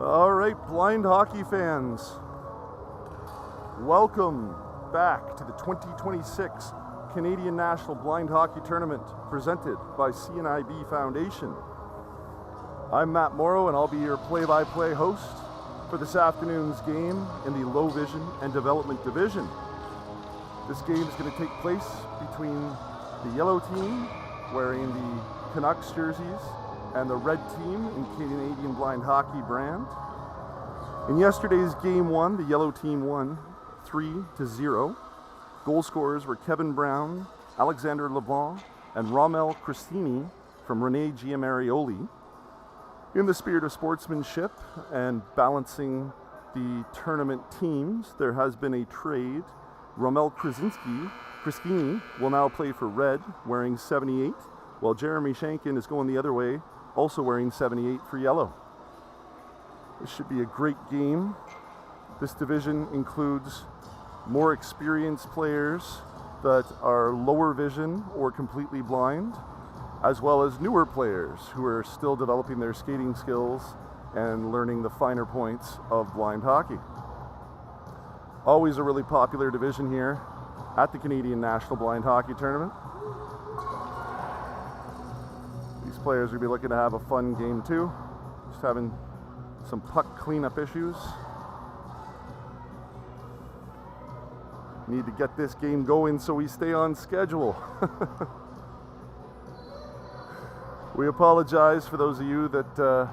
All right, blind hockey fans, welcome back to the 2026 Canadian National Blind Hockey Tournament presented by CNIB Foundation. I'm Matt Morrow and I'll be your play-by-play host for this afternoon's game in the Low Vision and Development Division. This game is going to take place between the yellow team wearing the Canucks jerseys and the red team in Canadian Blind Hockey brand. In yesterday's game one, the yellow team won 3-0. Goal scorers were Kevin Brown, Alexander Leblanc, and Rommel Cristini from Rene Giamarioli. In the spirit of sportsmanship and balancing the tournament teams, there has been a trade. Rommel Cristini will now play for red, wearing 78, while Jeremy Shankin is going the other way, also wearing 78 for yellow. This should be a great game. This division includes more experienced players that are lower vision or completely blind, as well as newer players who are still developing their skating skills and learning the finer points of blind hockey. Always a really popular division here at the Canadian National Blind Hockey Tournament. These players will be looking to have a fun game too, just having some puck cleanup issues. Need to get this game going so we stay on schedule. We apologize for those of you that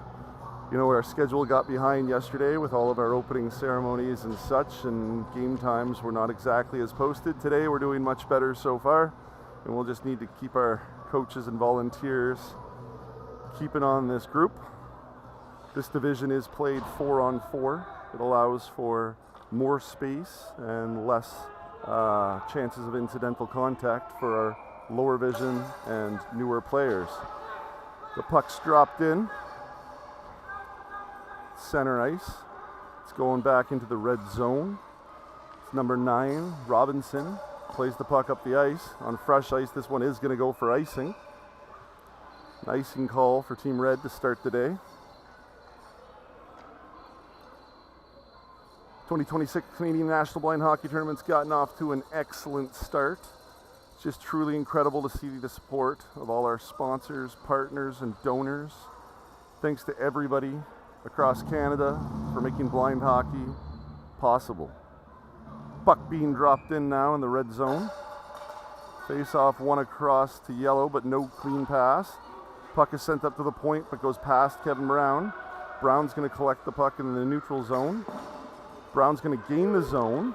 our schedule got behind yesterday with all of our opening ceremonies and such, and game times were not exactly as posted. Today we're doing much better so far, and we'll just need to keep our coaches and volunteers keeping on this group. This division is played 4-on-4. It allows for more space and less chances of incidental contact for our lower vision and newer players. The puck's dropped in center ice. It's going back into the red zone. It's number 9, Robinson, plays the puck up the ice. On fresh ice, this one is going to go for icing. An icing call for Team Red to start the day. 2026 Canadian National Blind Hockey Tournament's gotten off to an excellent start. It's just truly incredible to see the support of all our sponsors, partners, and donors. Thanks to everybody across Canada for making blind hockey possible. Puck being dropped in now in the red zone. Face-off one across to yellow, but no clean pass. Puck is sent up to the point, but goes past Kevin Brown. Brown's going to collect the puck in the neutral zone. Brown's going to gain the zone.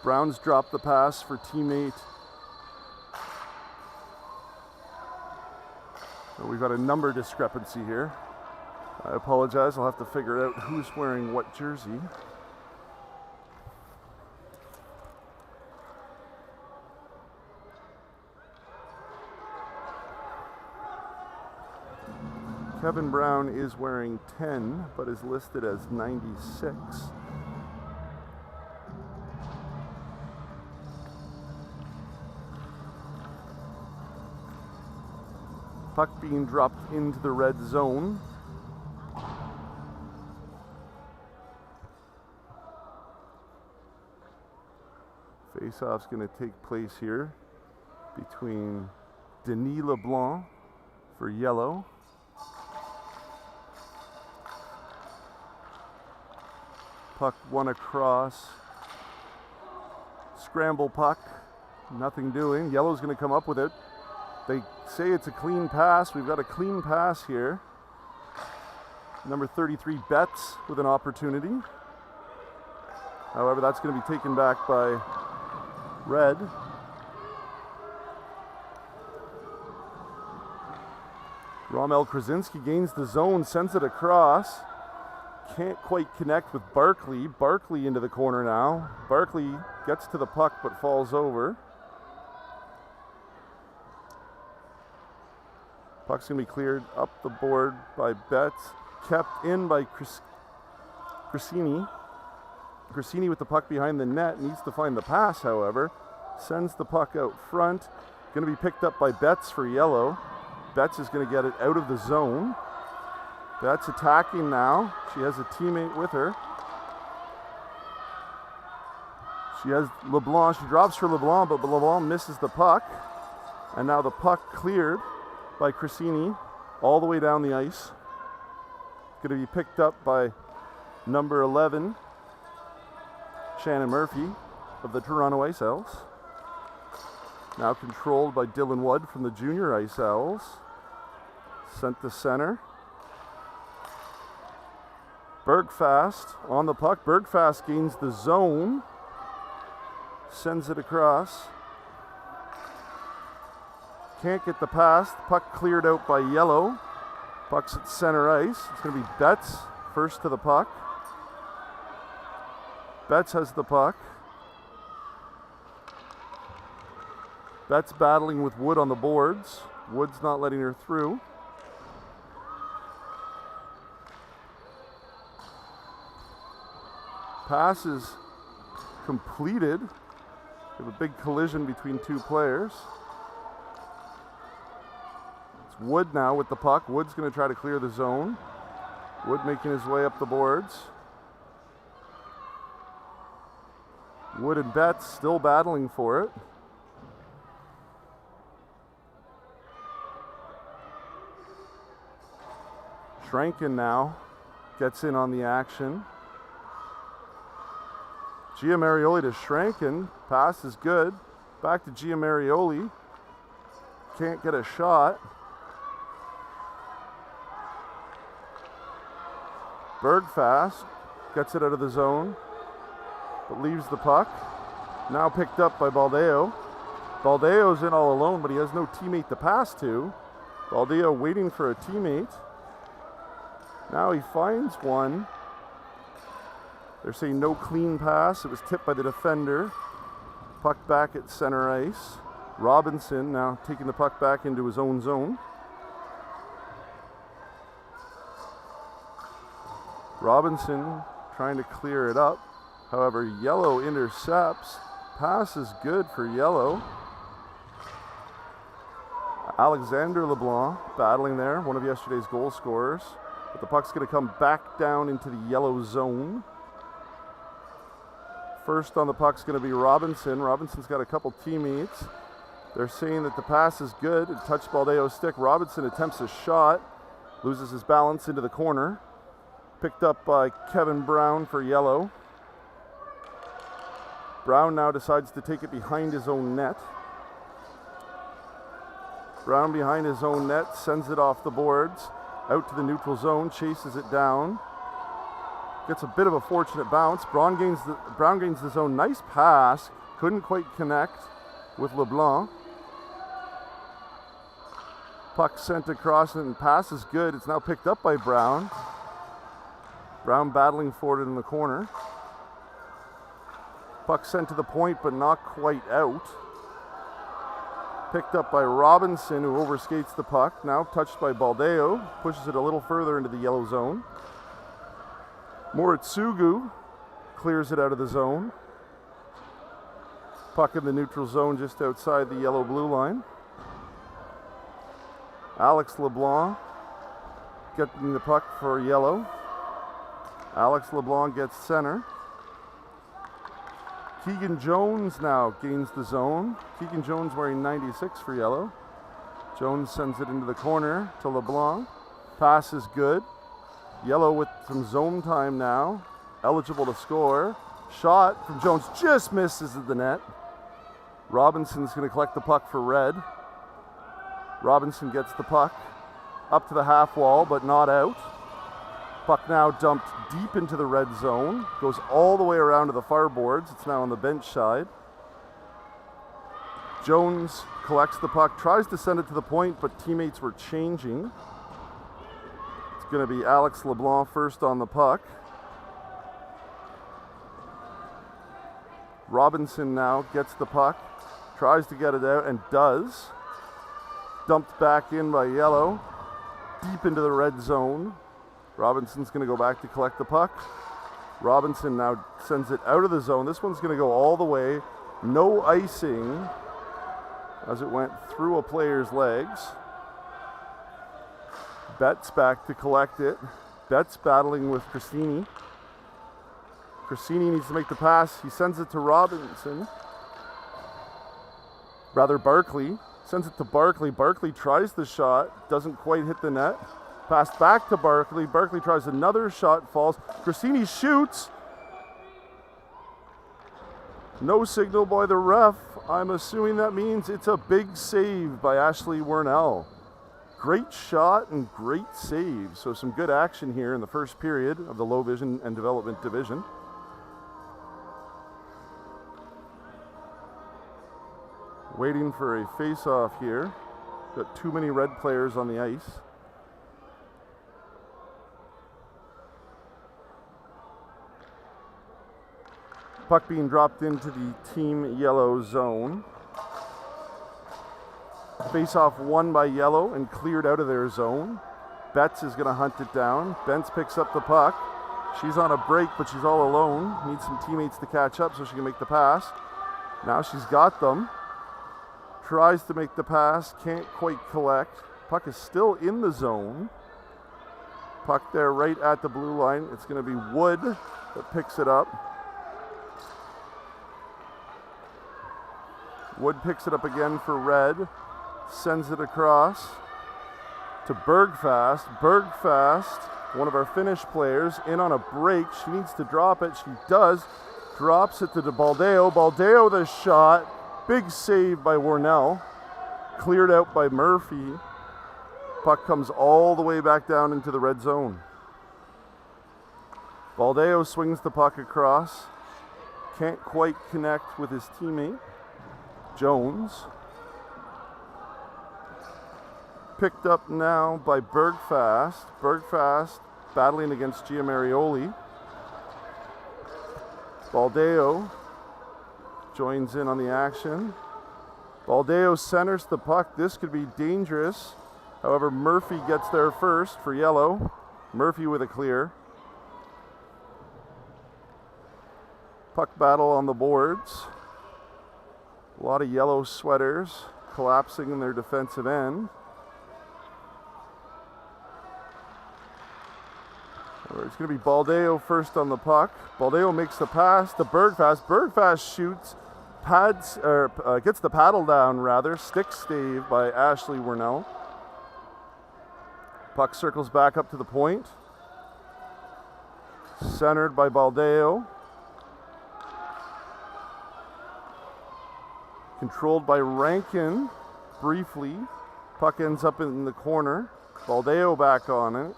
Brown's dropped the pass for teammate. So we've got a number discrepancy here. I apologize, I'll have to figure out who's wearing what jersey. Kevin Brown is wearing 10, but is listed as 96. Puck being dropped into the red zone. Face-off's going to take place here between Denis LeBlanc for yellow. Puck one across. Scramble puck. Nothing doing. Yellow's going to come up with it. They say it's a clean pass. We've got a clean pass here. Number 33, Betts, with an opportunity. However, that's going to be taken back by Red. Rommel Cristini gains the zone, sends it across. Can't quite connect with Barkley. Barkley into the corner now. Barkley gets to the puck but falls over. Puck's going to be cleared up the board by Betts. Kept in by Cristini. Cristini with the puck behind the net. Needs to find the pass, however. Sends the puck out front. Going to be picked up by Betts for yellow. Betts is going to get it out of the zone. Betts attacking now. She has a teammate with her. She has LeBlanc. She drops for LeBlanc, but LeBlanc misses the puck. And now the puck cleared by Cressini all the way down the ice. Going to be picked up by number 11, Shannon Murphy of the Toronto Ice Owls. Now controlled by Dylan Wood from the Junior Ice Owls. Sent to center. Bergfast on the puck. Bergfast gains the zone. Sends it across. Can't get the pass. The puck cleared out by Yellow. Puck's at center ice. It's going to be Betts first to the puck. Betts has the puck. Betts battling with Wood on the boards. Wood's not letting her through. Pass is completed. We have a big collision between two players. It's Wood now with the puck. Wood's going to try to clear the zone. Wood making his way up the boards. Wood and Betts still battling for it. Schranken now gets in on the action. Giamarioli to Schranken. Pass is good. Back to Giamarioli. Can't get a shot. Bergfast gets it out of the zone, but leaves the puck. Now picked up by Baldeo. Baldeo's in all alone, but he has no teammate to pass to. Baldeo waiting for a teammate. Now he finds one. They're saying no clean pass. It was tipped by the defender. Puck back at center ice. Robinson now taking the puck back into his own zone. Robinson trying to clear it up. However, Yellow intercepts. Pass is good for Yellow. Alexander LeBlanc battling there, one of yesterday's goal scorers. But the puck's going to come back down into the Yellow zone. First on the puck's going to be Robinson. Robinson's got a couple teammates. They're saying that the pass is good. It touched Baldeo's stick. Robinson attempts a shot. Loses his balance into the corner. Picked up by Kevin Brown for Yellow. Brown now decides to take it behind his own net. Brown behind his own net, sends it off the boards. Out to the neutral zone, chases it down. Gets a bit of a fortunate bounce. Brown gains the zone. Nice pass. Couldn't quite connect with LeBlanc. Puck sent across and pass is good. It's now picked up by Brown. Brown battling for it in the corner. Puck sent to the point but not quite out. Picked up by Robinson, who overskates the puck. Now touched by Baldeo. Pushes it a little further into the Yellow zone. Moritsugu clears it out of the zone. Puck in the neutral zone just outside the Yellow-blue line. Alex LeBlanc getting the puck for Yellow. Alex LeBlanc gets center. Keegan Jones now gains the zone. Keegan Jones wearing 96 for Yellow. Jones sends it into the corner to LeBlanc. Pass is good. Yellow with some zone time now. Eligible to score. Shot from Jones just misses at the net. Robinson's going to collect the puck for Red. Robinson gets the puck up to the half wall, but not out. Puck now dumped deep into the Red zone. Goes all the way around to the far boards. It's now on the bench side. Jones collects the puck, tries to send it to the point, but teammates were changing. It's going to be Alex LeBlanc first on the puck. Robinson now gets the puck, tries to get it out, and does. Dumped back in by Yellow, deep into the Red zone. Robinson's going to go back to collect the puck. Robinson now sends it out of the zone. This one's going to go all the way. No icing as it went through a player's legs. Betts back to collect it. Betts battling with Cristini. Cristini needs to make the pass. He sends it to Robinson. Rather, Barkley. Sends it to Barkley. Barkley tries the shot. Doesn't quite hit the net. Pass back to Barkley. Barkley tries another shot. Falls. Cristini shoots. No signal by the ref. I'm assuming that means it's a big save by Ashley Wernell. Great shot and great save. So some good action here in the first period of the Low Vision and Development Division. Waiting for a face-off here. Got too many red players on the ice. Puck being dropped into the team yellow zone. Face-off won by yellow and cleared out of their zone. Betts is going to hunt it down. Betts picks up the puck. She's on a break, but she's all alone. Needs some teammates to catch up so she can make the pass. Now she's got them. Tries to make the pass, can't quite collect. Puck is still in the zone. Puck there right at the blue line. It's going to be Wood that picks it up. Wood picks it up again for Red. Sends it across to Bergfast. Bergfast, one of our Finnish players, in on a break. She needs to drop it. She does. Drops it to Baldeo. Baldeo the shot. Big save by Wernell. Cleared out by Murphy. Puck comes all the way back down into the red zone. Baldeo swings the puck across. Can't quite connect with his teammate. Jones. Picked up now by Bergfast. Bergfast battling against Giamarioli. Baldeo joins in on the action. Baldeo centers the puck. This could be dangerous. However, Murphy gets there first for yellow. Murphy with a clear. Puck battle on the boards. A lot of yellow sweaters collapsing in their defensive end. It's going to be Baldeo first on the puck. Baldeo makes the pass to Bergfast. Bergfast shoots, gets the paddle down rather. Stick stave by Ashley Wernell. Puck circles back up to the point. Centered by Baldeo. Controlled by Rankin briefly. Puck ends up in the corner. Baldeo back on it.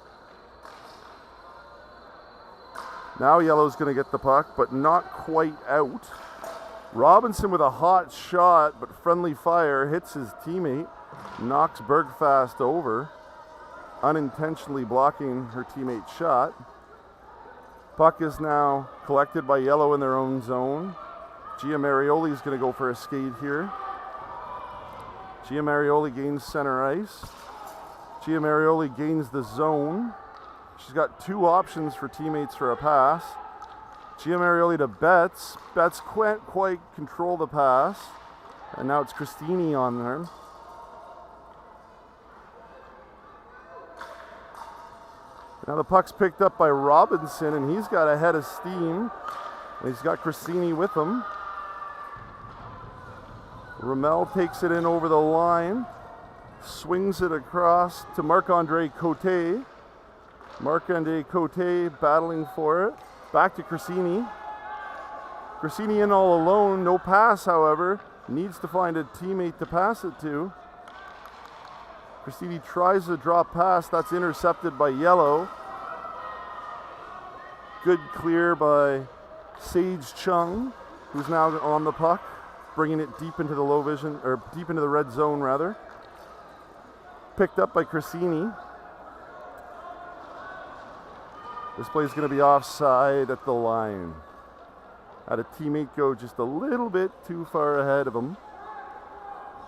Now yellow's going to get the puck, but not quite out. Robinson with a hot shot, but friendly fire hits his teammate. Knocks Bergfast over, unintentionally blocking her teammate's shot. Puck is now collected by yellow in their own zone. Giamarioli is going to go for a skate here. Giamarioli gains center ice. Giamarioli gains the zone. She's got two options for teammates for a pass. Giamarioli to Betts. Betts can't quite control the pass. And now it's Cristini on there. Now the puck's picked up by Robinson, and he's got a head of steam. And he's got Cristini with him. Ramel takes it in over the line. Swings it across to Marc-Andre Cote. Marc-Andre Cote battling for it. Back to Cristini. Cristini in all alone. No pass, however. Needs to find a teammate to pass it to. Cristini tries to drop pass. That's intercepted by yellow. Good clear by Sage Chung, who's now on the puck, bringing it deep into the low vision, or deep into the red zone rather. Picked up by Cristini. This play is going to be offside at the line. Had a teammate go just a little bit too far ahead of him.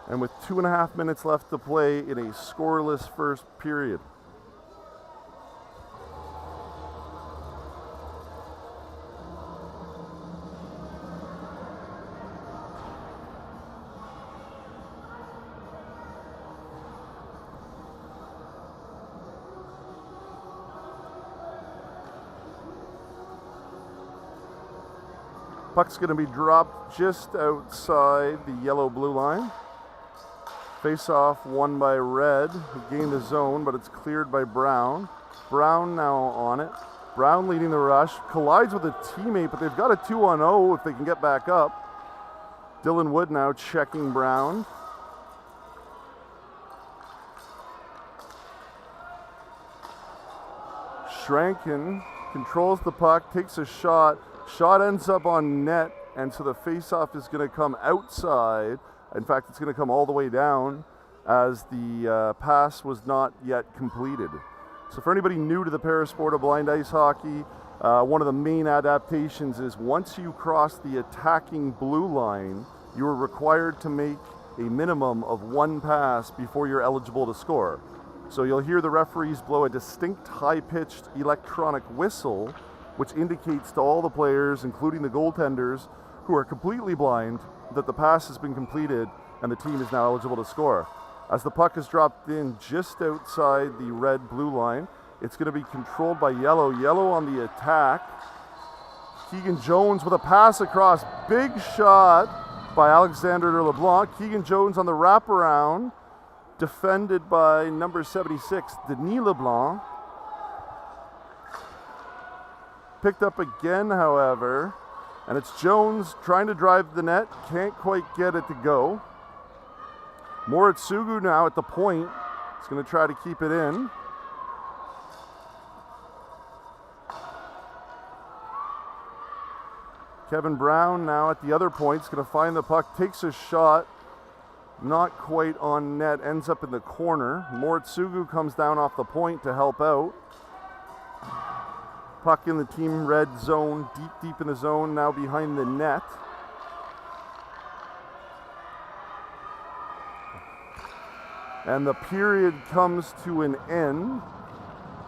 And with 2.5 minutes left to play in a scoreless first period. Puck's going to be dropped just outside the yellow-blue line. Face-off won by red. He gained the zone, but it's cleared by Brown. Brown now on it. Brown leading the rush. Collides with a teammate, but they've got a 2-on-0 if they can get back up. Dylan Wood now checking Brown. Schranken controls the puck, takes a shot. Shot ends up on net, and so the face-off is going to come outside. In fact, it's going to come all the way down as the pass was not yet completed. So for anybody new to the parasport of blind ice hockey, one of the main adaptations is once you cross the attacking blue line, you are required to make a minimum of one pass before you're eligible to score. So you'll hear the referees blow a distinct high-pitched electronic whistle, which indicates to all the players, including the goaltenders, who are completely blind, that the pass has been completed and the team is now eligible to score. As the puck is dropped in just outside the red-blue line, it's going to be controlled by Yellow. Yellow on the attack. Keegan Jones with a pass across. Big shot by Alexander LeBlanc. Keegan Jones on the wraparound, defended by number 76, Denis LeBlanc. Picked up again, however, and it's Jones trying to drive the net. Can't quite get it to go. Moritsugu now at the point. He's going to try to keep it in. Kevin Brown now at the other point. He's going to find the puck, takes a shot. Not quite on net, ends up in the corner. Moritsugu comes down off the point to help out. Puck in the team red zone, deep in the zone, now behind the net. And the period comes to an end.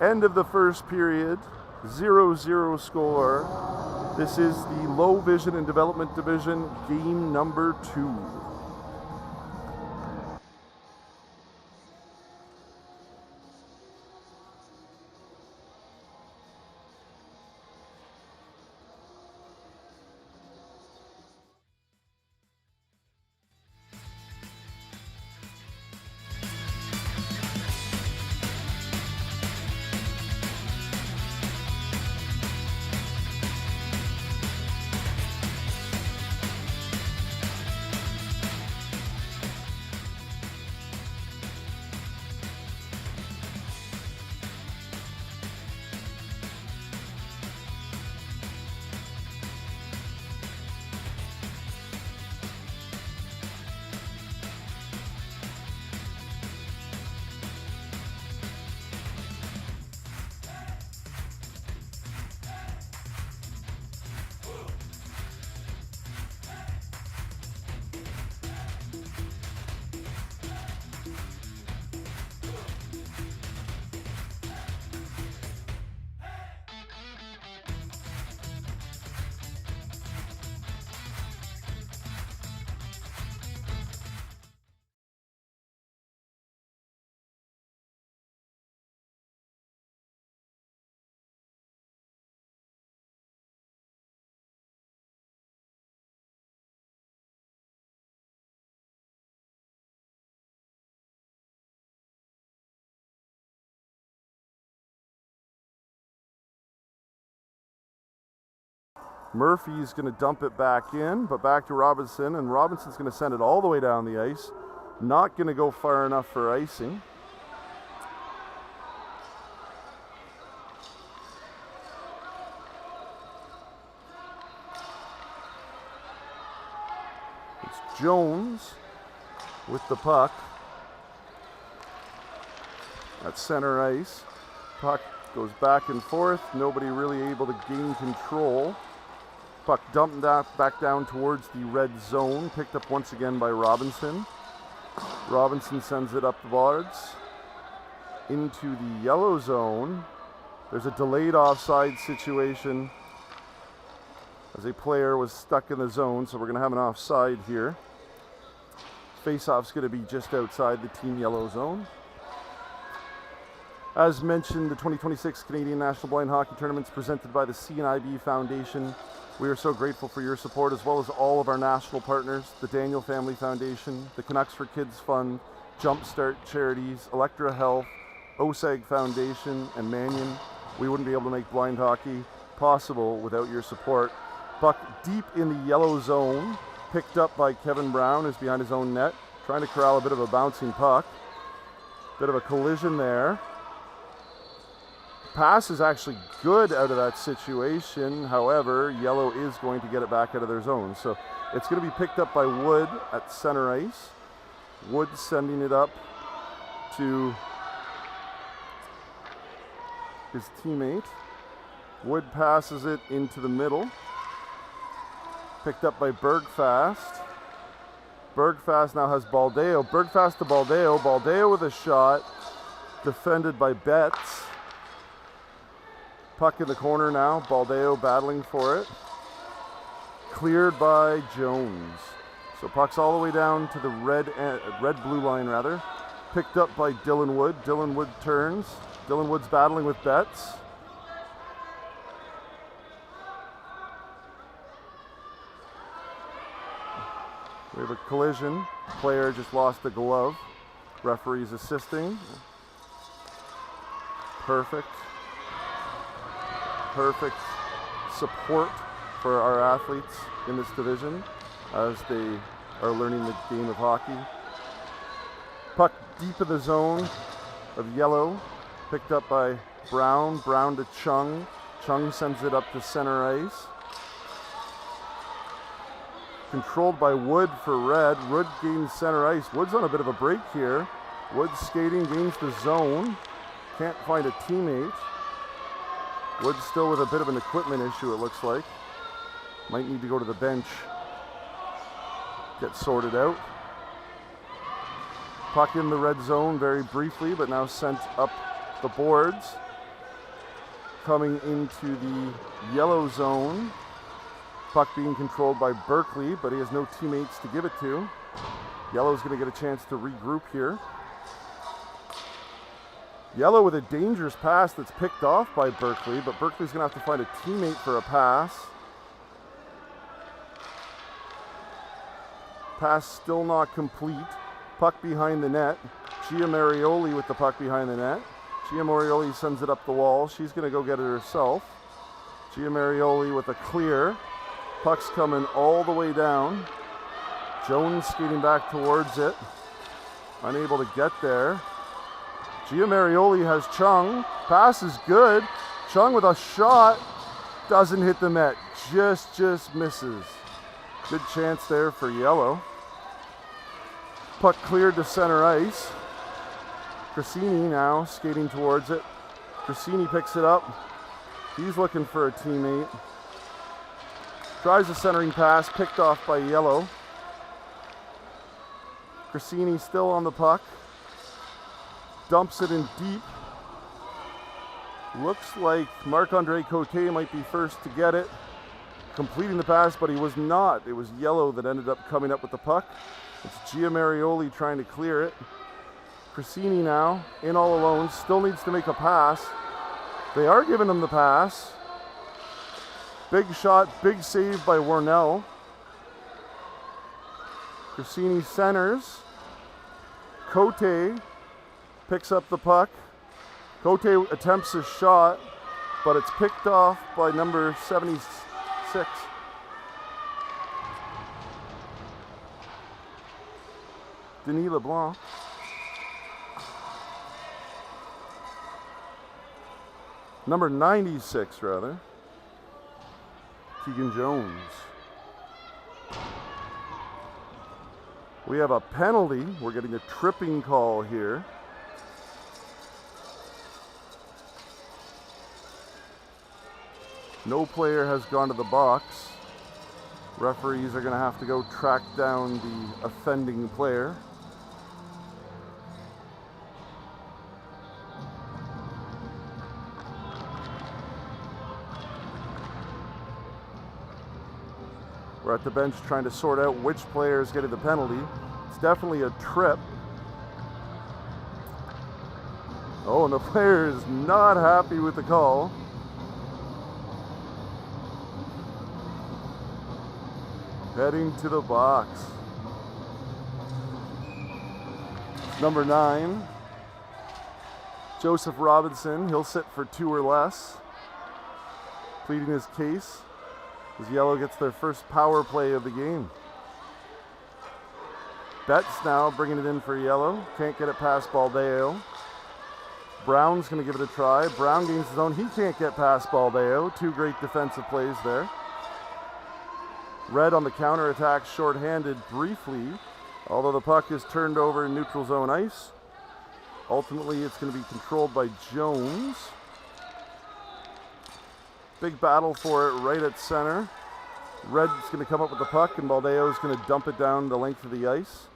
End of the first period, 0-0 score. This is the Low Vision and Development Division, game number 2. Murphy's going to dump it back in, but back to Robinson, and Robinson's going to send it all the way down the ice. Not going to go far enough for icing. It's Jones with the puck at center ice. Puck goes back and forth. Nobody really able to gain control. Puck dumped back down towards the red zone. Picked up once again by Robinson. Robinson sends it up the boards into the yellow zone. There's a delayed offside situation as a player was stuck in the zone, so we're going to have an offside here. Face-off's going to be just outside the team yellow zone. As mentioned, the 2026 Canadian National Blind Hockey Tournament is presented by the CNIB Foundation. We are so grateful for your support, as well as all of our national partners, the Daniel Family Foundation, the Canucks for Kids Fund, Jumpstart Charities, Electra Health, OSAG Foundation, and Mannion. We wouldn't be able to make blind hockey possible without your support. Puck deep in the yellow zone, picked up by Kevin Brown, who's behind his own net, trying to corral a bit of a bouncing puck. Bit of a collision there. Pass is actually good out of that situation. However, yellow is going to get it back out of their zone. So it's going to be picked up by Wood at center ice. Wood sending it up to his teammate. Wood passes it into the middle. Picked up by Bergfast. Bergfast now has Baldeo. Bergfast to Baldeo. Baldeo with a shot. Defended by Betts. Puck in the corner now. Baldeo battling for it. Cleared by Jones. So puck's all the way down to the red-blue line rather. Picked up by Dylan Wood. Dylan Wood turns. Dylan Wood's battling with Betts. We have a collision. Player just lost a glove. Referee's assisting. Perfect support for our athletes in this division as they are learning the game of hockey. Puck deep in the zone of yellow, picked up by Brown. Brown to Chung. Chung sends it up to center ice. Controlled by Wood for red. Wood gains center ice. Wood's on a bit of a break here. Wood skating, gains the zone. Can't find a teammate. Wood still with a bit of an equipment issue, it looks like. Might need to go to the bench. Get sorted out. Puck in the red zone very briefly, but now sent up the boards. Coming into the yellow zone. Puck being controlled by Berkeley, but he has no teammates to give it to. Yellow's going to get a chance to regroup here. Yellow with a dangerous pass that's picked off by Berkeley, but Berkeley's going to have to find a teammate for a pass. Pass still not complete. Puck behind the net. Gia Marioli with the puck behind the net. Gia Marioli sends it up the wall. She's going to go get it herself. Gia Marioli with a clear. Puck's coming all the way down. Jones skating back towards it. Unable to get there. Gia Marioli has Chung. Pass is good. Chung with a shot. Doesn't hit the net. Just misses. Good chance there for yellow. Puck cleared to center ice. Grassini now skating towards it. Grassini picks it up. He's looking for a teammate. Tries a centering pass, picked off by yellow. Grassini still on the puck. Dumps it in deep. Looks like Marc-Andre Cote might be first to get it. Completing the pass, but he was not. It was yellow that ended up coming up with the puck. It's Gia Marioli trying to clear it. Grassini now, in all alone, still needs to make a pass. They are giving him the pass. Big shot, big save by Warnell. Grassini centers. Cote picks up the puck. Cote attempts a shot, but it's picked off by number 76. Denis LeBlanc. Number 96, rather. Keegan Jones. We have a penalty. We're getting a tripping call here. No player has gone to the box. Referees are going to have to go track down the offending player. We're at the bench trying to sort out which player is getting the penalty. It's definitely a trip. Oh, and the player is not happy with the call. heading to the box. Number 9, Joseph Robinson. He'll sit for 2 or less, pleading his case as Yellow gets their first power play of the game. Betts now bringing it in for Yellow. Can't get it past Baldeo. Brown's going to give it a try. Brown gains his own. He can't get past Baldeo. 2 great defensive plays there. Red on the counterattack, shorthanded briefly, although the puck is turned over in neutral zone ice. Ultimately, it's going to be controlled by Jones. Big battle for it right at center. Red's going to come up with the puck, and Baldeo is going to dump it down the length of the ice.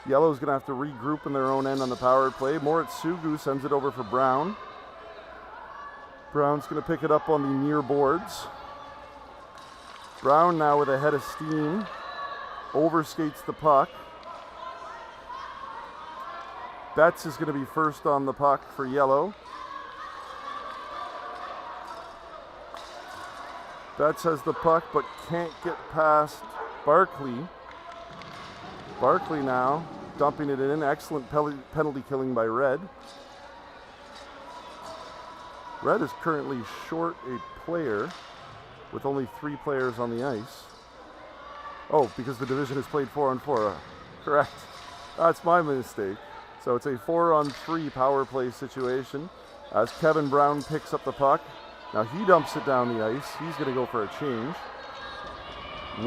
Yellow's going to have to regroup in their own end on the power play. Moritz Sugu sends it over for Brown. Brown's going to pick it up on the near boards. Brown now with a head of steam. Overskates the puck. Betts is going to be first on the puck for Yellow. Betts has the puck but can't get past Barkley. Barkley now dumping it in. Excellent penalty killing by Red. Red is currently short a player with only 3 players on the ice. Oh, because the division is played 4-on-4. Correct. That's my mistake. So it's a 4-on-3 power play situation as Kevin Brown picks up the puck. Now he dumps it down the ice. He's going to go for a change.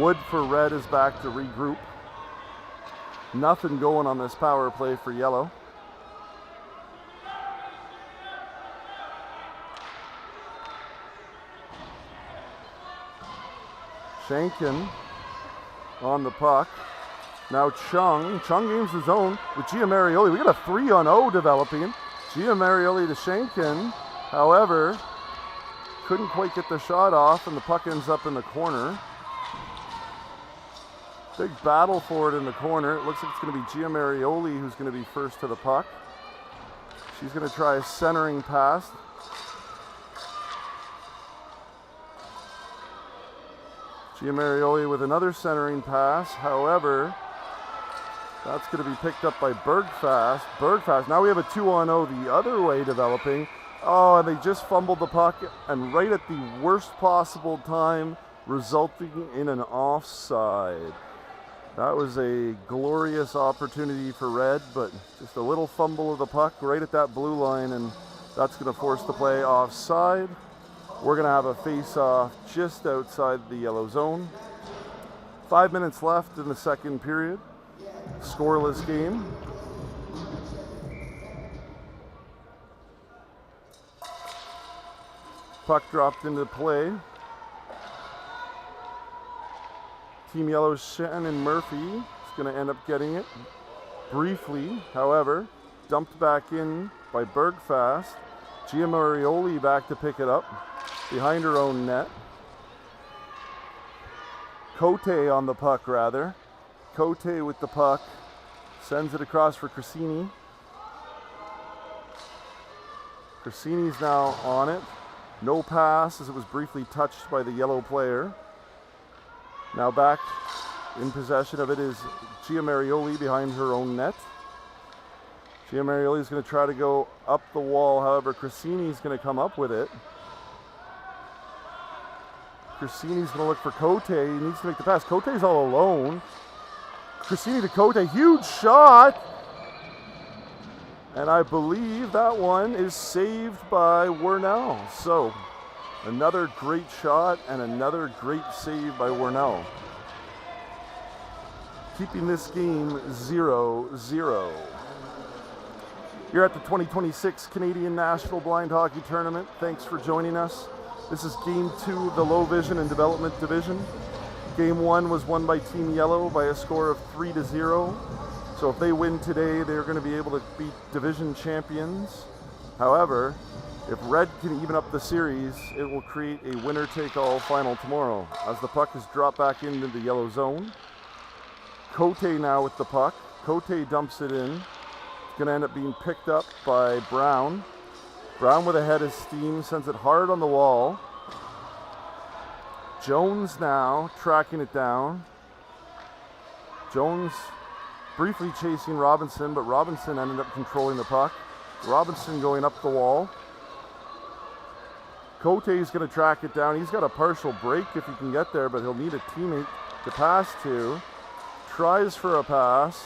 Wood for Red is back to regroup. Nothing going on this power play for Yellow. Shankin on the puck. Now Chung gains his own with Giamarioli. We got a 3-on-0 developing. Giamarioli to Shankin. However, couldn't quite get the shot off, and the puck ends up in the corner. Big battle for it in the corner. It looks like it's going to be Giamarioli who's going to be first to the puck. She's going to try a centering pass. Giamarioli with another centering pass. However, that's going to be picked up by Bergfast. Bergfast, now we have a 2-on-0 the other way developing. Oh, and they just fumbled the puck, and right at the worst possible time, resulting in an offside. That was a glorious opportunity for Red, but just a little fumble of the puck right at that blue line, and that's going to force the play offside. We're going to have a face-off just outside the Yellow zone. 5 minutes left in the second period. Scoreless game. Puck dropped into play. Team Yellow's Shannon Murphy is going to end up getting it briefly. However, dumped back in by Bergfast. Giamarioli back to pick it up behind her own net. Cote on the puck, rather. Cote with the puck. Sends it across for Cressini. Cressini's now on it. No pass as it was briefly touched by the Yellow player. Now back in possession of it is Giamarioli behind her own net. Giamarioli is going to try to go up the wall. However, Cressini's going to come up with it. Cressini's going to look for Cote. He needs to make the pass. Cote's all alone. Cressini to Cote. Huge shot. And I believe that one is saved by Wernell. So, another great shot and another great save by Wernell. Keeping this game 0-0. You're at the 2026 Canadian National Blind Hockey Tournament. Thanks for joining us. This is Game 2 of the Low Vision and Development Division. Game 1 was won by Team Yellow by a score of 3-0. So if they win today, they're going to be able to beat division champions. However, if Red can even up the series, it will create a winner-take-all final tomorrow. As the puck is dropped back into the Yellow zone. Cote now with the puck. Cote dumps it in. It's going to end up being picked up by Brown. Brown with a head of steam sends it hard on the wall. Jones now tracking it down. Jones briefly chasing Robinson, but Robinson ended up controlling the puck. Robinson going up the wall. Cote is going to track it down. He's got a partial break if he can get there, but he'll need a teammate to pass to. Tries for a pass.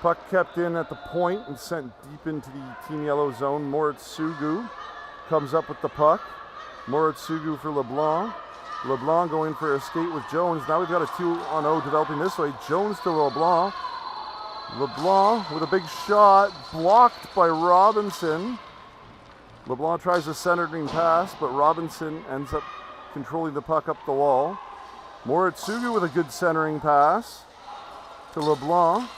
Puck kept in at the point and sent deep into the Team Yellow zone. Moritz Sugu comes up with the puck. Moritz Sugu for LeBlanc. LeBlanc going for a skate with Jones. Now we've got a 2-on-0 developing this way. Jones to LeBlanc. LeBlanc with a big shot, blocked by Robinson. LeBlanc tries a centering pass, but Robinson ends up controlling the puck up the wall. Moritz Sugu with a good centering pass to LeBlanc.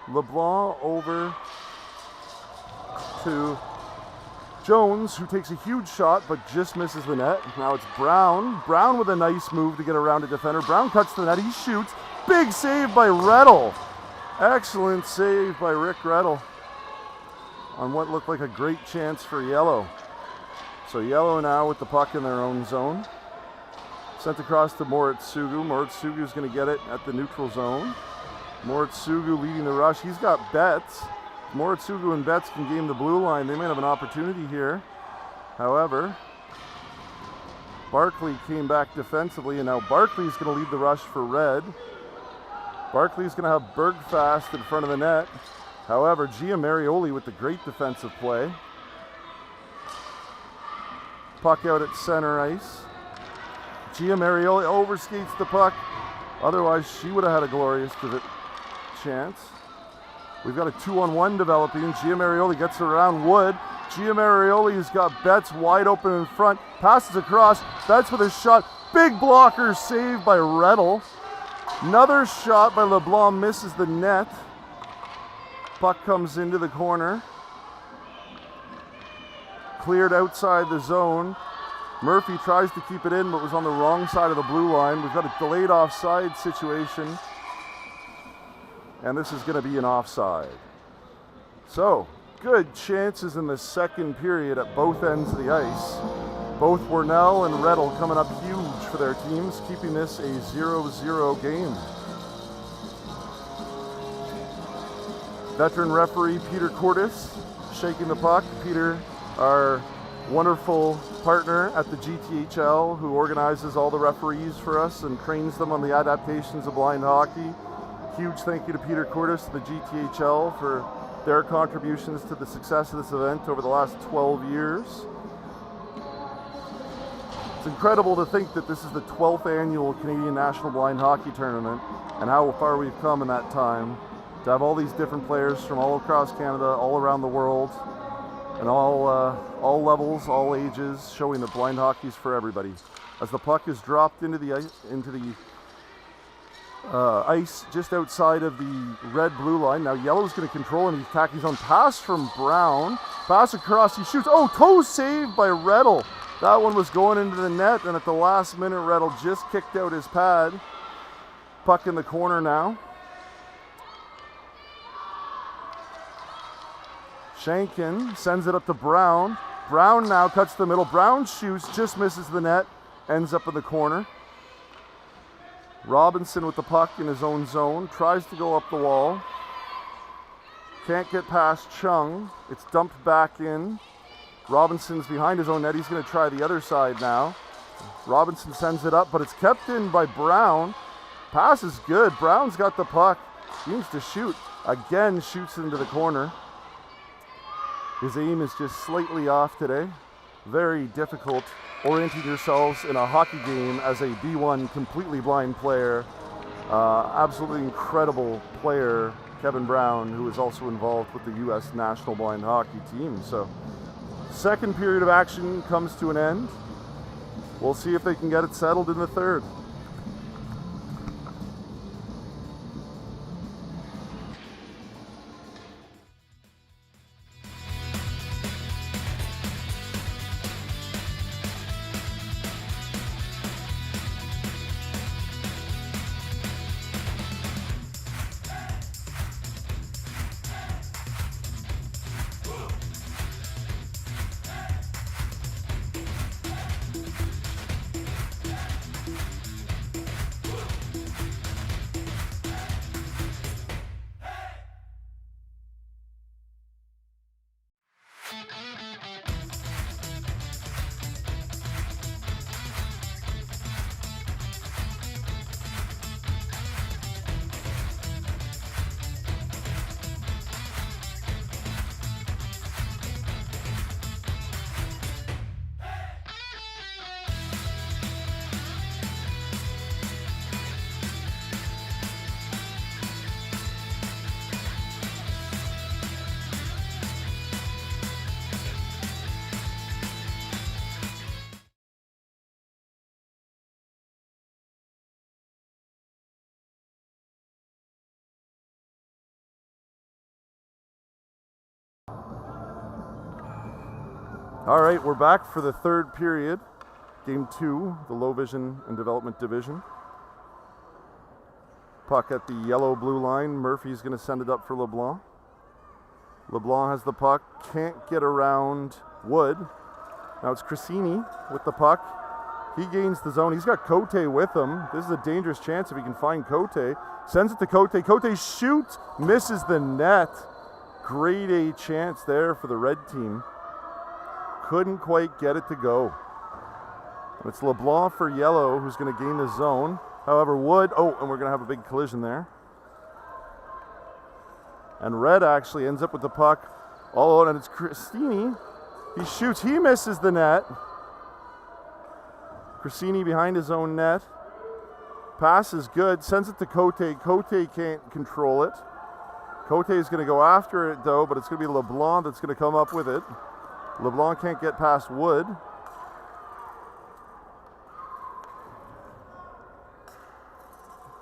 LeBlanc over to Jones, who takes a huge shot but just misses the net. Now it's Brown. Brown with a nice move to get around a defender. Brown cuts the net, he shoots. Big save by Rettel. Excellent save by Rick Rettel on what looked like a great chance for Yellow. So Yellow now with the puck in their own zone. Sent across to Moritz Sugu. Moritz Sugu is going to get it at the neutral zone. Moritz Sugu leading the rush. He's got Betts. Moritz Sugu and Betts can game the blue line. They might have an opportunity here. However, Barkley came back defensively, and now Barkley's going to lead the rush for Red. Barkley's going to have Bergfast in front of the net. However, Giamarioli with the great defensive play. Puck out at center ice. Giamarioli overskates the puck. Otherwise, she would have had a glorious chance. We've got a 2-on-1 developing. Giamarioli gets around Wood. Giamarioli's got Betts wide open in front. Passes across. Betts with a shot. Big blocker save by Rettel. Another shot by LeBlanc misses the net. Puck comes into the corner. Cleared outside the zone. Murphy tries to keep it in, but was on the wrong side of the blue line. We've got a delayed offside situation. And this is going to be an offside. So, good chances in the second period at both ends of the ice. Both Warnell and Rettel coming up huge for their teams, keeping this a 0-0 game. Veteran referee Peter Cordes shaking the puck. Peter, our wonderful partner at the GTHL, who organizes all the referees for us and trains them on the adaptations of blind hockey. Huge thank you to Peter Cordes, to the GTHL, for their contributions to the success of this event over the last 12 years. It's incredible to think that this is the 12th annual Canadian National Blind Hockey Tournament and how far we've come in that time. To have all these different players from all across Canada, all around the world, and all levels, all ages, showing that blind hockey is for everybody. As the puck is dropped into the ice just outside of the red-blue line. Now Yellow's going to control, and he's attacking his own pass from Brown. Pass across, he shoots. Oh, toe save by Rettel. That one was going into the net, and at the last minute, Rettel just kicked out his pad. Puck in the corner now. Shankin sends it up to Brown. Brown now cuts the middle. Brown shoots, just misses the net, ends up in the corner. Robinson with the puck in his own zone, tries to go up the wall. Can't get past Chung. It's dumped back in. Robinson's behind his own net. He's going to try the other side now. Robinson sends it up, but it's kept in by Brown. Pass is good. Brown's got the puck. Seems to shoot. Again, shoots into the corner. His aim is just slightly off today. Very difficult orienting yourselves in a hockey game as a B1 completely blind player. Absolutely incredible player, Kevin Brown, who is also involved with the U.S. National Blind Hockey Team. So, second period of action comes to an end. We'll see if they can get it settled in the third. All right, we're back for the third period. Game 2, the Low Vision and Development Division. Puck at the yellow-blue line. Murphy's going to send it up for LeBlanc. LeBlanc has the puck, can't get around Wood. Now it's Cressini with the puck. He gains the zone. He's got Cote with him. This is a dangerous chance if he can find Cote. Sends it to Cote. Cote shoots, misses the net. Grade A chance there for the red team. Couldn't quite get it to go. It's LeBlanc for yellow who's going to gain the zone. However, Wood, and we're going to have a big collision there. And red actually ends up with the puck all alone, and it's Cressini. He shoots, he misses the net. Cressini behind his own net. Pass is good, sends it to Cote. Cote can't control it. Cote is going to go after it though, but it's going to be LeBlanc that's going to come up with it. LeBlanc can't get past Wood.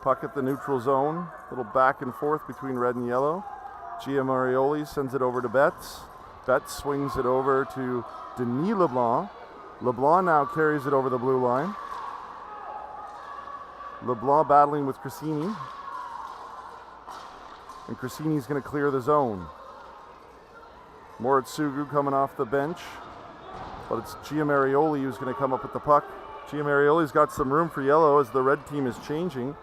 Puck at the neutral zone. Little back and forth between red and yellow. Giamarioli sends it over to Betts. Betts swings it over to Denis LeBlanc. LeBlanc now carries it over the blue line. LeBlanc battling with Cressini. And Cressini's going to clear the zone. Moritz Sugu coming off the bench. But it's Giamarioli who's going to come up with the puck. Giamarioli's got some room for yellow as the red team is changing.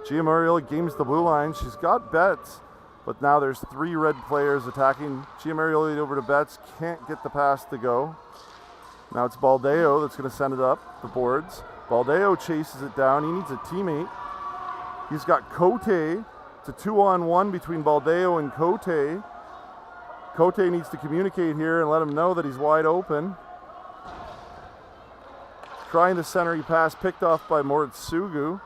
Giamarioli gains the blue line. She's got Betts, but now there's 3 red players attacking. Giamarioli over to Betts, can't get the pass to go. Now it's Baldeo that's going to send it up the boards. Baldeo chases it down. He needs a teammate. He's got Cote. It's a 2-on-1 between Baldeo and Cote. Cote needs to communicate here and let him know that he's wide open. Trying the centering pass, picked off by Moritz Sugu.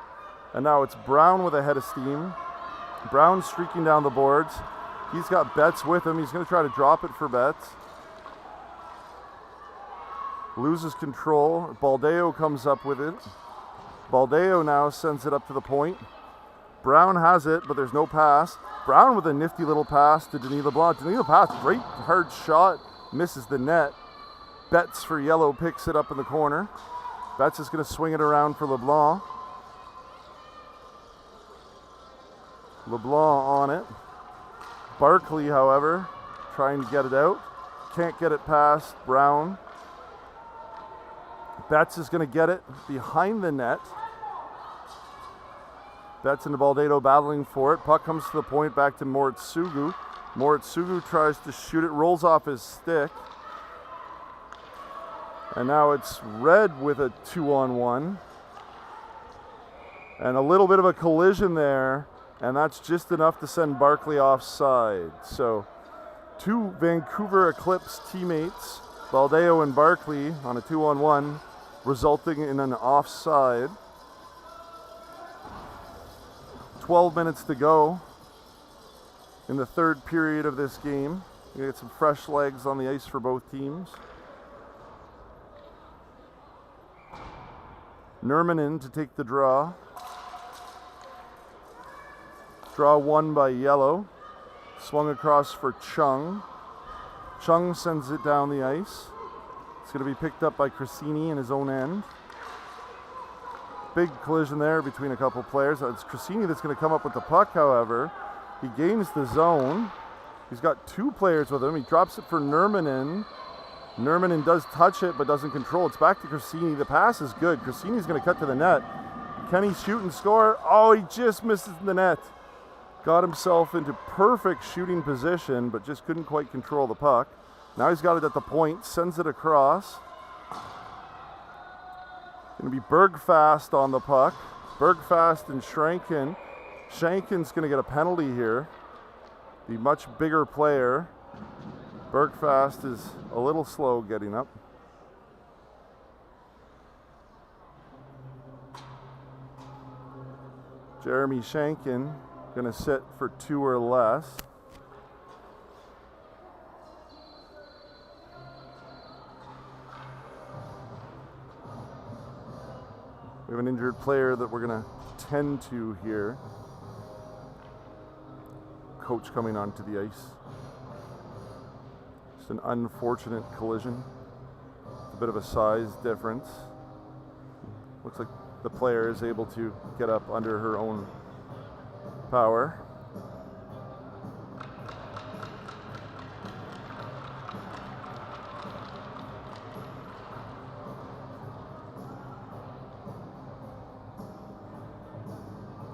And now it's Brown with a head of steam. Brown streaking down the boards. He's got Betts with him. He's going to try to drop it for Betts. Loses control. Baldeo comes up with it. Baldeo now sends it up to the point. Brown has it, but there's no pass. Brown with a nifty little pass to Denis LeBlanc. Denis LeBlanc, great hard shot, misses the net. Betts for yellow picks it up in the corner. Betts is going to swing it around for LeBlanc. LeBlanc on it. Barkley, however, trying to get it out. Can't get it past Brown. Betts is going to get it behind the net. Betts and Baldeo battling for it. Puck comes to the point, back to Moritz Sugu. Moritz Sugu tries to shoot it, rolls off his stick. And now it's red with a 2-on-1. And a little bit of a collision there. And that's just enough to send Barkley offside. So 2 Vancouver Eclipse teammates, Baldeo and Barkley, on a 2-on-1, resulting in an offside. 12 minutes to go in the third period of this game. We get some fresh legs on the ice for both teams. Nurminen to take the draw. Draw won by yellow. Swung across for Chung. Chung sends it down the ice. It's going to be picked up by Cressini in his own end. Big collision there between a couple players. It's Cressini that's going to come up with the puck, however. He gains the zone. He's got 2 players with him. He drops it for Nurminen. Nurminen does touch it, but doesn't control. It's back to Cressini. The pass is good. Cressini's going to cut to the net. Can he shoot and score? Oh, he just misses the net. Got himself into perfect shooting position, but just couldn't quite control the puck. Now he's got it at the point, sends it across. Going to be Bergfast on the puck. Bergfast and Schranken. Shankin's going to get a penalty here. The much bigger player. Bergfast is a little slow getting up. Jeremy Shankin going to sit for 2 or less. We have an injured player that we're going to tend to here. Coach coming onto the ice. Just an unfortunate collision. a bit of a size difference. Looks like the player is able to get up under her own power.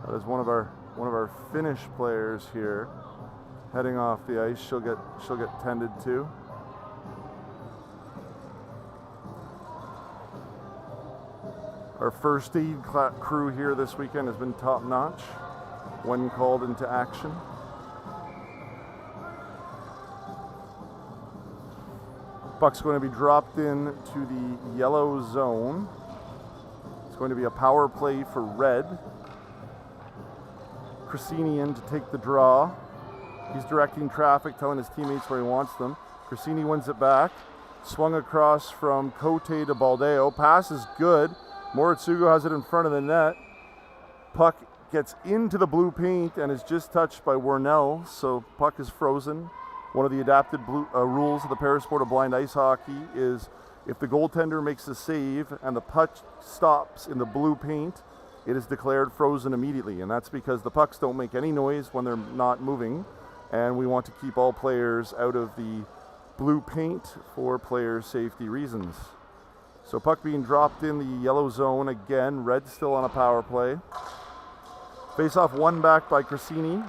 That is one of our Finnish players here heading off the ice. She'll get tended to. Our first aid crew here this weekend has been top notch when called into action. Puck's going to be dropped in to the yellow zone. It's going to be a power play for red. Cressini in to take the draw. He's directing traffic, telling his teammates where he wants them. Cressini wins it back. Swung across from Cote to Baldeo. Pass is good. Moritsugu has it in front of the net. Puck gets into the blue paint and is just touched by Warnell, so puck is frozen. One of the adapted rules of the Parasport of Blind Ice Hockey is if the goaltender makes a save and the puck stops in the blue paint, it is declared frozen immediately, and that's because the pucks don't make any noise when they're not moving, and we want to keep all players out of the blue paint for player safety reasons. So puck being dropped in the yellow zone again. Red still on a power play. Face-off won back by Cressini.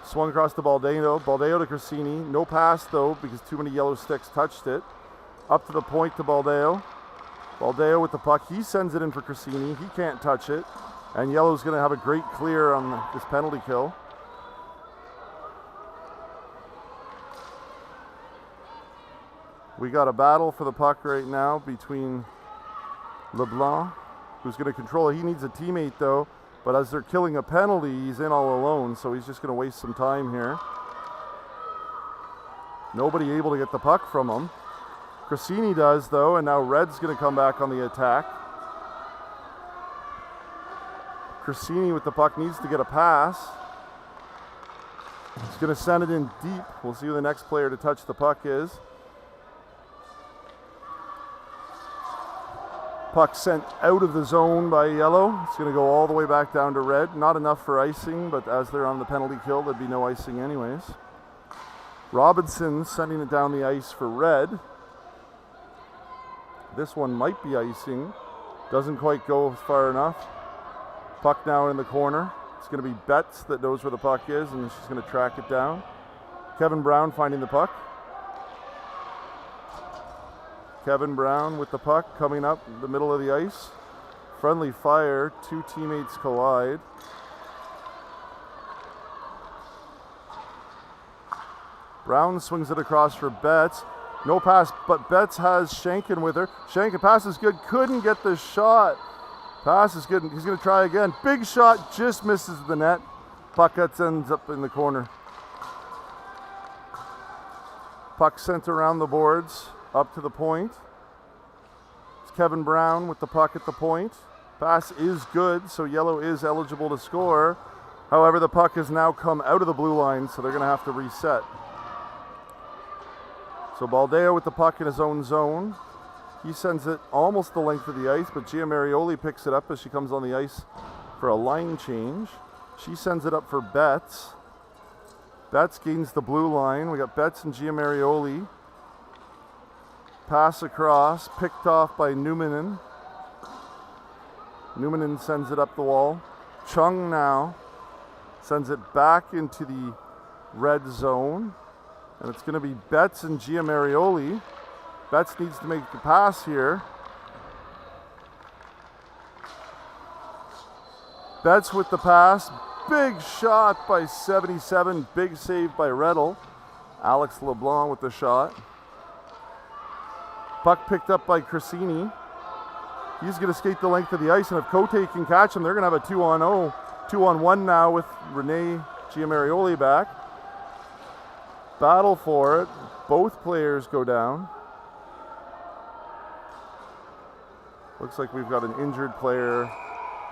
Swung across to Baldeo. Baldeo to Cressini. No pass though because too many yellow sticks touched it. Up to the point to Baldeo. Baldeo with the puck. He sends it in for Cressini. He can't touch it. And yellow's going to have a great clear on this penalty kill. We got a battle for the puck right now between LeBlanc, who's going to control it. He needs a teammate though, but as they're killing a penalty, he's in all alone, so he's just going to waste some time here. Nobody able to get the puck from him. Cressini does though, and now Red's going to come back on the attack. Cressini with the puck needs to get a pass. He's going to send it in deep. We'll see who the next player to touch the puck is. Puck sent out of the zone by yellow. It's going to go all the way back down to red. Not enough for icing, but as they're on the penalty kill, there'd be no icing anyways. Robinson sending it down the ice for red. This one might be icing. Doesn't quite go far enough. Puck now in the corner. It's going to be Betts that knows where the puck is, and she's going to track it down. Kevin Brown finding the puck. Kevin Brown with the puck coming up the middle of the ice. Friendly fire, two teammates collide. Brown swings it across for Betts. No pass, but Betts has Shankin with her. Shankin pass is good, couldn't get the shot. Pass is good, he's gonna try again. Big shot, just misses the net. Puck ends up in the corner. Puck sent around the boards. Up to the point. It's Kevin Brown with the puck at the point. Pass is good, so yellow is eligible to score. However, the puck has now come out of the blue line, so they're going to have to reset. So Baldeo with the puck in his own zone. He sends it almost the length of the ice, but Giamarioli picks it up as she comes on the ice for a line change. She sends it up for Betts. Betts gains the blue line. We got Betts and Giamarioli. Pass across, picked off by Numanen. Numanen sends it up the wall. Chung now sends it back into the red zone. And it's going to be Betts and Giamarioli. Betts needs to make the pass here. Betts with the pass. Big shot by 77. Big save by Rettel. Alex LeBlanc with the shot. Puck picked up by Cressini. He's going to skate the length of the ice, and if Cote can catch him, they're going to have a 2-on-0. 2-on-1 now with Renee Giamarioli back. Battle for it. Both players go down. Looks like we've got an injured player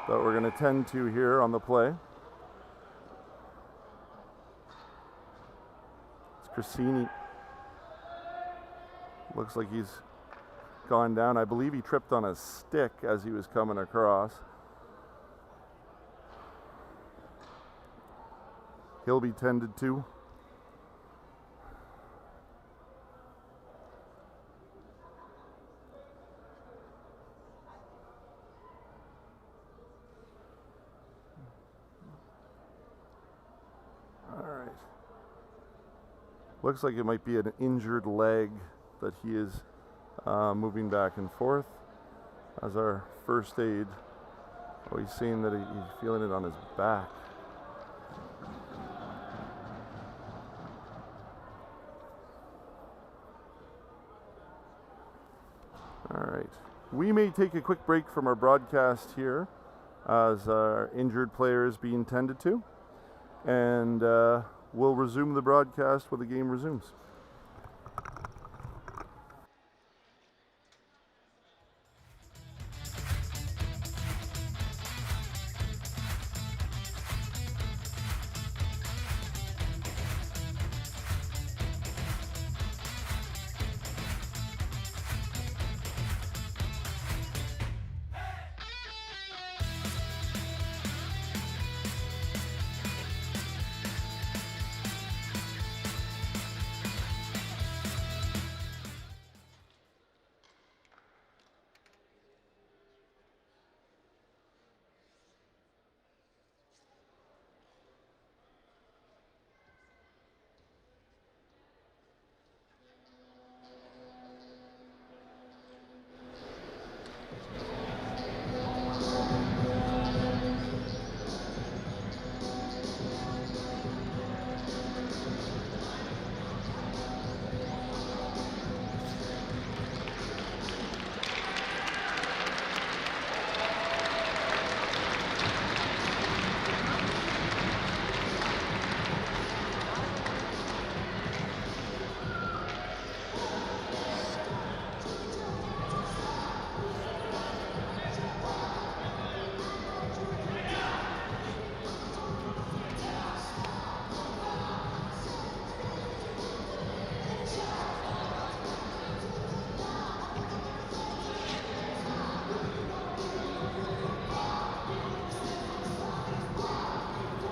that we're going to tend to here on the play. It's Cressini. Looks like he's gone down. I believe he tripped on a stick as he was coming across. He'll be tended to. Looks like it might be an injured leg that he is moving back and forth as our first aid. Oh, he's saying that he's feeling it on his back. All right. We may take a quick break from our broadcast here as our injured player is being tended to. And we'll resume the broadcast when the game resumes.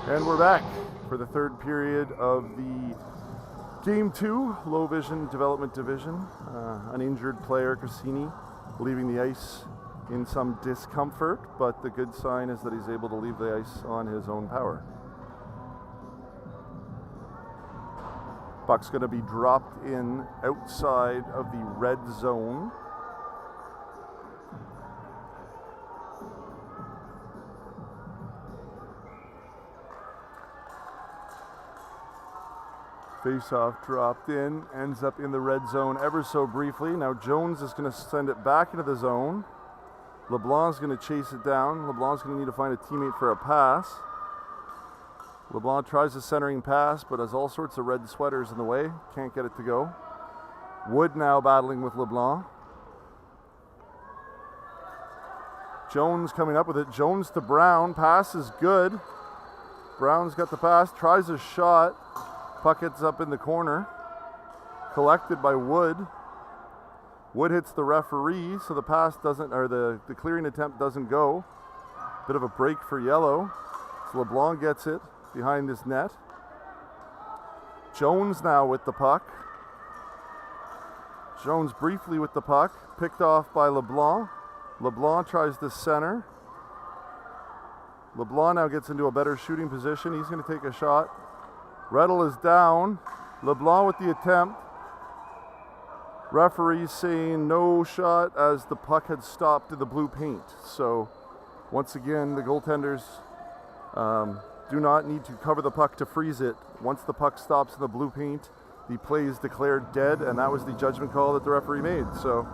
And we're back for the third period of the Game 2, Low Vision Development Division. An injured player, Cassini, leaving the ice in some discomfort, but the good sign is that he's able to leave the ice on his own power. Puck's going to be dropped in outside of the red zone. Face-off dropped in, ends up in the red zone ever so briefly. Now Jones is going to send it back into the zone. LeBlanc's going to chase it down. LeBlanc's going to need to find a teammate for a pass. LeBlanc tries a centering pass, but has all sorts of red sweaters in the way. Can't get it to go. Wood now battling with LeBlanc. Jones coming up with it. Jones to Brown. Pass is good. Brown's got the pass. Tries a shot. Puck hits up in the corner, collected by Wood. Wood hits the referee, so the pass doesn't, or the clearing attempt doesn't go. Bit of a break for yellow. So LeBlanc gets it behind his net. Jones now with the puck. Jones briefly with the puck, picked off by LeBlanc. LeBlanc tries to center. LeBlanc now gets into a better shooting position. He's going to take a shot. Rettel is down. LeBlanc with the attempt. Referee saying no shot as the puck had stopped in the blue paint. So once again, the goaltenders do not need to cover the puck to freeze it. Once the puck stops in the blue paint, the play is declared dead, and that was the judgment call that the referee made. So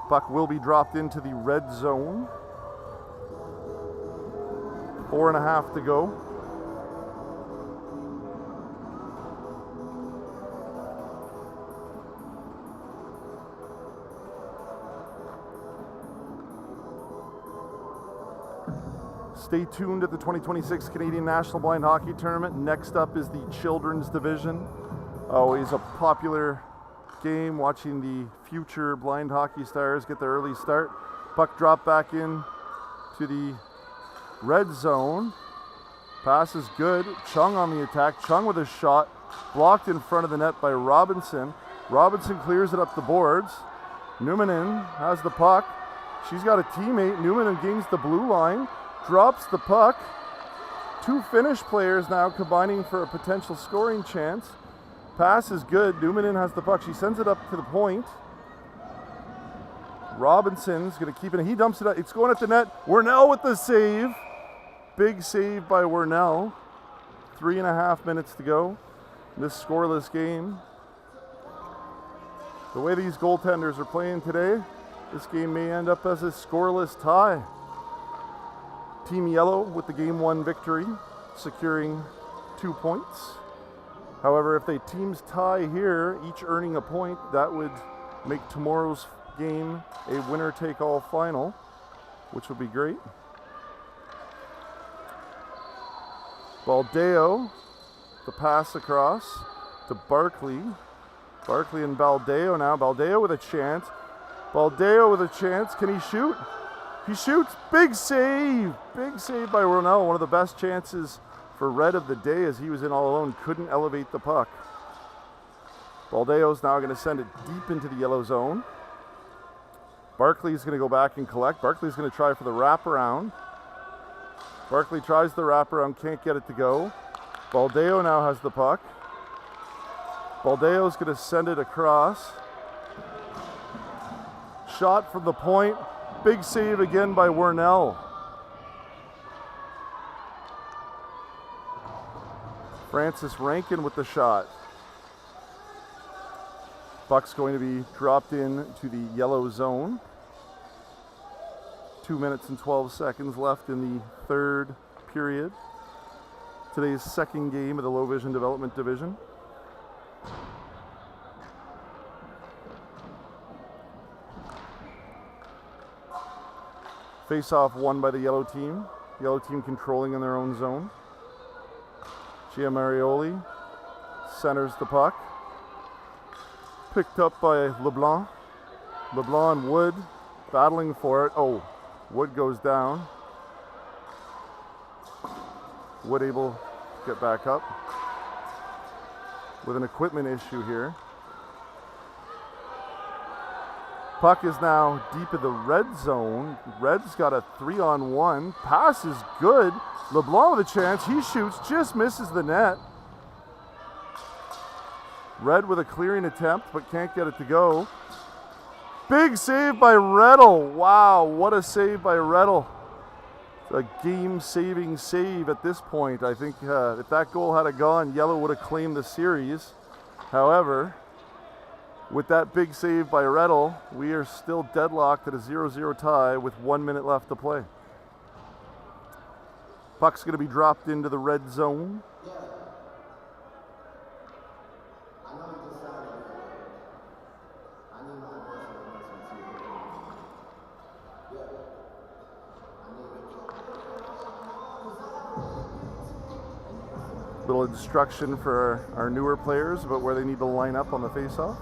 puck will be dropped into the red zone. 4.5 to go. Stay tuned at the 2026 Canadian National Blind Hockey Tournament. Next up is the Children's Division. Always a popular game, watching the future blind hockey stars get their early start. Puck dropped back in to the red zone. Pass is good. Chung on the attack. Chung with a shot. Blocked in front of the net by Robinson. Robinson clears it up the boards. Numminen has the puck. She's got a teammate. Numminen gains the blue line. Drops the puck. Two Finnish players now combining for a potential scoring chance. Pass is good. Numminen has the puck. She sends it up to the point. Robinson's going to keep it. He dumps it out. It's going at the net. Wernell with the save. Big save by Wernell. 3.5 minutes to go in this scoreless game. The way these goaltenders are playing today, this game may end up as a scoreless tie. Team Yellow with the Game 1 victory, securing 2 points. However, if they teams tie here, each earning a point, that would make tomorrow's game a winner-take-all final, which would be great. Baldeo, the pass across to Barkley. Barkley and Baldeo now. Baldeo with a chance. Baldeo with a chance. Can he shoot? He shoots. Big save. Big save by Ronell. One of the best chances for Red of the day as he was in all alone. Couldn't elevate the puck. Baldeo's now going to send it deep into the yellow zone. Barkley's going to go back and collect. Barkley's going to try for the wraparound. Barkley tries the wraparound, can't get it to go. Baldeo now has the puck. Baldeo's going to send it across. Shot from the point. Big save again by Wernell. Francis Rankin with the shot. Puck's going to be dropped in to the yellow zone. 2 minutes and 12 seconds left in the third period. Today's second game of the Low Vision Development Division. Face-off won by the yellow team. Yellow team controlling in their own zone. Gia Marioli centers the puck. Picked up by LeBlanc. LeBlanc and Wood battling for it. Oh, Wood goes down. Wood able to get back up with an equipment issue here. Puck is now deep in the red zone. Red's got a 3-on-1. Pass is good. LeBlanc with a chance. He shoots, just misses the net. Red with a clearing attempt, but can't get it to go. Big save by Rettel. Wow, what a save by Rettel. A game-saving save at this point. I think if that goal had gone, Yellow would have claimed the series. However, with that big save by Rettel, we are still deadlocked at a 0-0 tie with 1 minute left to play. Puck's going to be dropped into the red zone. Little instruction for our newer players about where they need to line up on the face-off.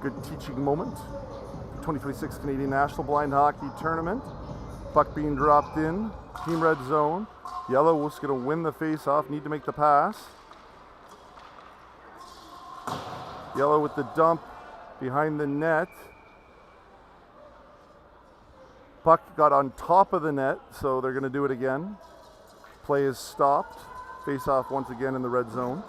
Good teaching moment. 2026 Canadian National Blind Hockey Tournament. Puck being dropped in. Team red zone. Yellow was going to win the face-off. Need to make the pass. Yellow with the dump behind the net. Puck got on top of the net, so they're going to do it again. Play is stopped. Face-off once again in the red zone.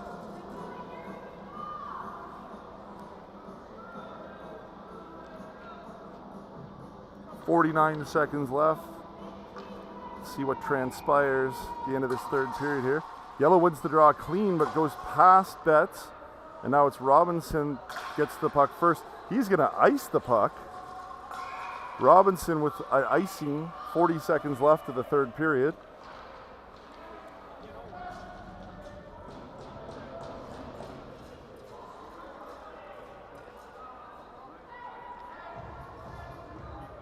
.49 seconds left. Let's see what transpires at the end of this third period here. Yellow wins the draw clean, but goes past Betts. And now it's Robinson gets the puck first. He's going to ice the puck. Robinson with icing. 40 seconds left of the third period.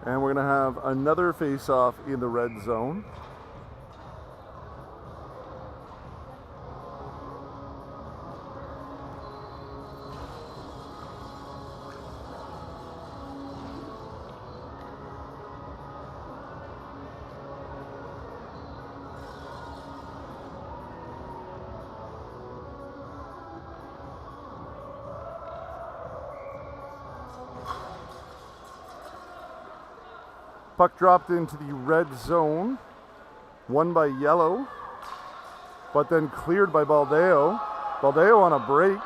And we're going to have another face-off in the red zone. Puck dropped into the red zone, won by yellow, but then cleared by Baldeo. Baldeo on a break.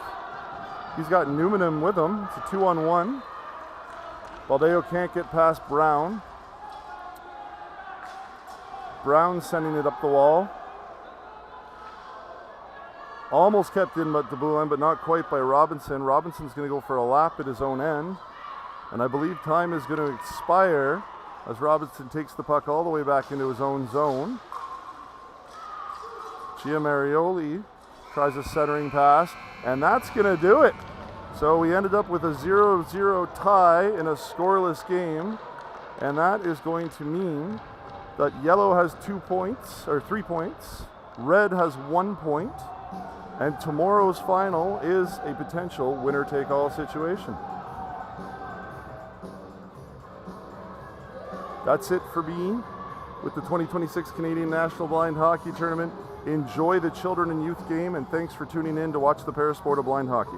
He's got Newman with him. It's a 2-on-1. Baldeo can't get past Brown. Brown sending it up the wall. Almost kept in but Debouin, but not quite by Robinson. Robinson's going to go for a lap at his own end. And I believe time is going to expire as Robinson takes the puck all the way back into his own zone. Gia Marioli tries a centering pass, and that's going to do it. So we ended up with a 0-0 tie in a scoreless game, and that is going to mean that yellow has 3 points, red has 1 point, and tomorrow's final is a potential winner-take-all situation. That's it for me with the 2026 Canadian National Blind Hockey Tournament. Enjoy the children and youth game, and thanks for tuning in to watch the Parasport of Blind Hockey.